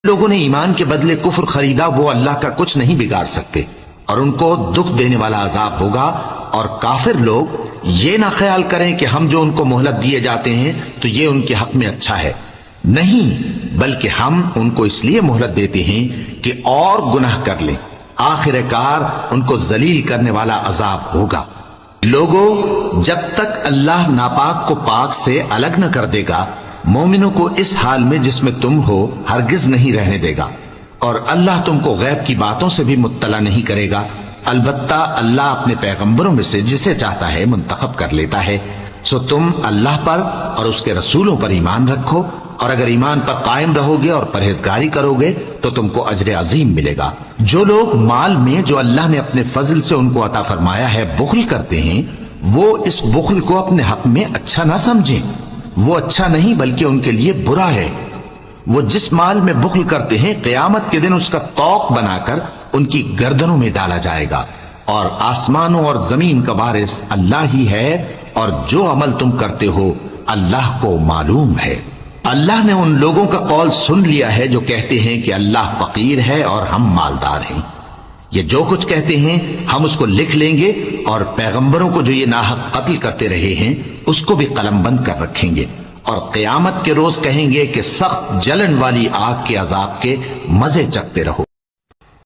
لوگوں نے ایمان کے بدلے کفر خریدا وہ اللہ کا کچھ نہیں بگاڑ سکتے، اور ان کو دکھ دینے والا عذاب ہوگا۔ اور کافر لوگ یہ نہ خیال کریں کہ ہم جو ان کو مہلت دیے جاتے ہیں تو یہ ان کے حق میں اچھا ہے، نہیں، بلکہ ہم ان کو اس لیے مہلت دیتے ہیں کہ اور گناہ کر لیں، آخر کار ان کو ذلیل کرنے والا عذاب ہوگا۔ لوگوں، جب تک اللہ ناپاک کو پاک سے الگ نہ کر دے گا، مومنوں کو اس حال میں جس میں تم ہو ہرگز نہیں رہنے دے گا، اور اللہ تم کو غیب کی باتوں سے بھی مطلع نہیں کرے گا، البتہ اللہ اپنے پیغمبروں میں سے جسے چاہتا ہے منتخب کر لیتا ہے۔ سو تم اللہ پر اور اس کے رسولوں پر ایمان رکھو، اور اگر ایمان پر قائم رہو گے اور پرہیزگاری کرو گے تو تم کو اجر عظیم ملے گا۔ جو لوگ مال میں جو اللہ نے اپنے فضل سے ان کو عطا فرمایا ہے بخل کرتے ہیں، وہ اس بخل کو اپنے حق میں اچھا نہ سمجھیں، وہ اچھا نہیں بلکہ ان کے لیے برا ہے۔ وہ جس مال میں بخل کرتے ہیں قیامت کے دن اس کا طوق بنا کر ان کی گردنوں میں ڈالا جائے گا، اور آسمانوں اور زمین کا وارث اللہ ہی ہے، اور جو عمل تم کرتے ہو اللہ کو معلوم ہے۔ اللہ نے ان لوگوں کا قول سن لیا ہے جو کہتے ہیں کہ اللہ فقیر ہے اور ہم مالدار ہیں۔ یہ جو کچھ کہتے ہیں ہم اس کو لکھ لیں گے، اور پیغمبروں کو جو یہ ناحق قتل کرتے رہے ہیں اس کو بھی قلم بند کر رکھیں گے، اور قیامت کے روز کہیں گے کہ سخت جلن والی آگ کے عذاب کے مزے چکھتے رہو۔